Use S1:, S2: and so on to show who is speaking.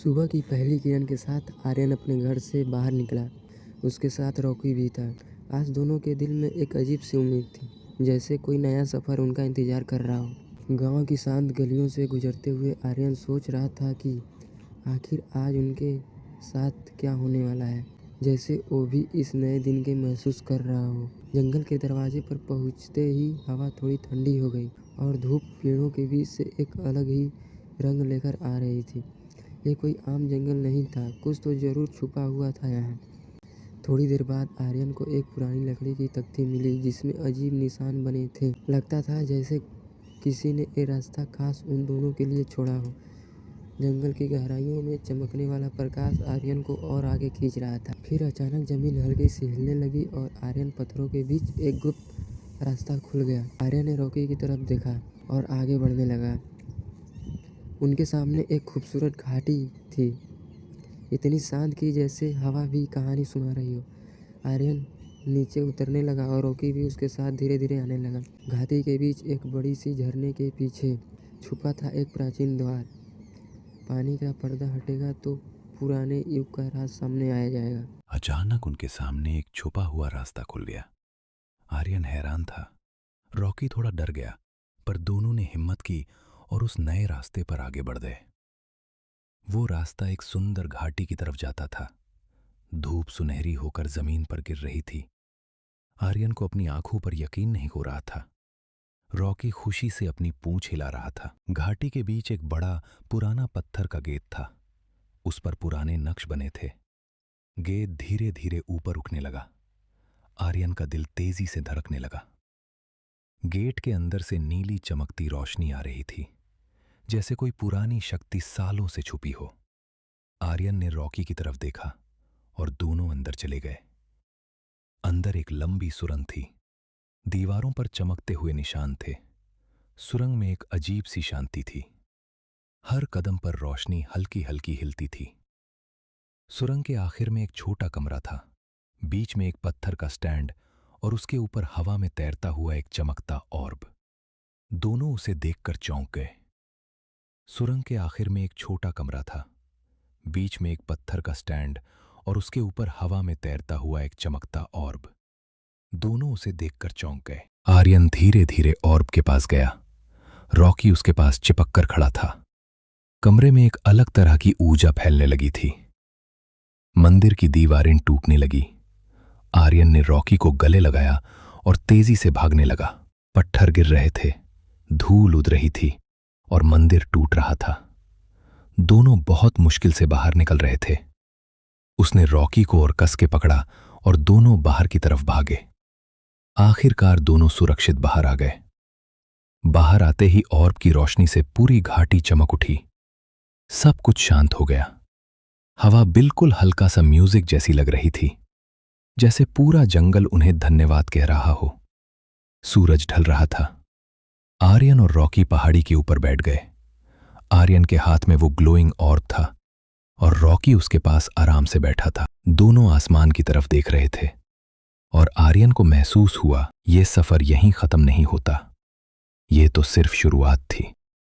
S1: सुबह की पहली किरण के साथ आर्यन अपने घर से बाहर निकला। उसके साथ रॉकी भी था। आज दोनों के दिल में एक अजीब सी उम्मीद थी, जैसे कोई नया सफ़र उनका इंतज़ार कर रहा हो। गांव की शांत गलियों से गुजरते हुए आर्यन सोच रहा था कि आखिर आज उनके साथ क्या होने वाला है, जैसे वो भी इस नए दिन के महसूस कर रहा हो। जंगल के दरवाजे पर पहुंचते ही हवा थोड़ी ठंडी हो गई और धूप पेड़ों के बीच से एक अलग ही रंग लेकर आ रही थी। ये कोई आम जंगल नहीं था, कुछ तो ज़रूर छुपा हुआ था यहाँ। थोड़ी देर बाद आर्यन को एक पुरानी लकड़ी की तख्ती मिली जिसमें अजीब निशान बने थे। लगता था जैसे किसी ने ये रास्ता खास उन दोनों के लिए छोड़ा हो। जंगल की गहराइयों में चमकने वाला प्रकाश आर्यन को और आगे खींच रहा था। फिर अचानक जमीन हल्की सी हिलने लगी और आर्यन पत्थरों के बीच एक गुप्त रास्ता खुल गया। आर्यन ने रॉकी की तरफ देखा और आगे बढ़ने लगा। उनके सामने एक खूबसूरत घाटी थी, इतनी शांत कि जैसे हवा भी कहानी सुना रही हो। आर्यन नीचे उतरने लगा और रॉकी भी उसके साथ धीरे धीरे आने लगा। घाटी के बीच एक बड़ी सी झरने के पीछे छुपा था एक प्राचीन द्वार। पानी का पर्दा हटेगा तो पुराने युग का राज सामने आ जाएगा।
S2: अचानक उनके सामने एक छुपा हुआ रास्ता खुल गया। आर्यन हैरान था, रॉकी थोड़ा डर गया, पर दोनों ने हिम्मत की और उस नए रास्ते पर आगे बढ़ गए। वो रास्ता एक सुंदर घाटी की तरफ जाता था। धूप सुनहरी होकर जमीन पर गिर रही थी। आर्यन को अपनी आंखों पर यकीन नहीं हो रहा था। रॉकी खुशी से अपनी पूंछ हिला रहा था। घाटी के बीच एक बड़ा पुराना पत्थर का गेट था। उस पर पुराने नक्श बने थे। गेट धीरे धीरे ऊपर उठने लगा। आर्यन का दिल तेजी से धड़कने लगा। गेट के अंदर से नीली चमकती रोशनी आ रही थी, जैसे कोई पुरानी शक्ति सालों से छुपी हो। आर्यन ने रॉकी की तरफ देखा और दोनों अंदर चले गए। अंदर एक लंबी सुरंग थी। दीवारों पर चमकते हुए निशान थे। सुरंग में एक अजीब सी शांति थी। हर कदम पर रोशनी हल्की हल्की हिलती थी। सुरंग के आखिर में एक छोटा कमरा था। बीच में एक पत्थर का स्टैंड और उसके ऊपर हवा में तैरता हुआ एक चमकता ऑर्ब। दोनों उसे देखकर चौंक गए। सुरंग के आखिर में एक छोटा कमरा था। बीच में एक पत्थर का स्टैंड और उसके ऊपर हवा में तैरता हुआ एक चमकता ऑर्ब। दोनों उसे देखकर चौंक गए। आर्यन धीरे धीरे ऑर्ब के पास गया। रॉकी उसके पास चिपक कर खड़ा था। कमरे में एक अलग तरह की ऊर्जा फैलने लगी थी। मंदिर की दीवारें टूटने लगी। आर्यन ने रॉकी को गले लगाया और तेजी से भागने लगा। पत्थर गिर रहे थे, धूल उड़ रही थी और मंदिर टूट रहा था। दोनों बहुत मुश्किल से बाहर निकल रहे थे। उसने रॉकी को और कस के पकड़ा और दोनों बाहर की तरफ भागे। आखिरकार दोनों सुरक्षित बाहर आ गए। बाहर आते ही ऑर्ब की रोशनी से पूरी घाटी चमक उठी। सब कुछ शांत हो गया। हवा बिल्कुल हल्का सा म्यूजिक जैसी लग रही थी, जैसे पूरा जंगल उन्हें धन्यवाद कह रहा हो। सूरज ढल रहा था। आर्यन और रॉकी पहाड़ी के ऊपर बैठ गए। आर्यन के हाथ में वो ग्लोइंग ऑर्ब था और रॉकी उसके पास आराम से बैठा था। दोनों आसमान की तरफ देख रहे थे और आर्यन को महसूस हुआ ये सफर यहीं खत्म नहीं होता, ये तो सिर्फ शुरुआत थी।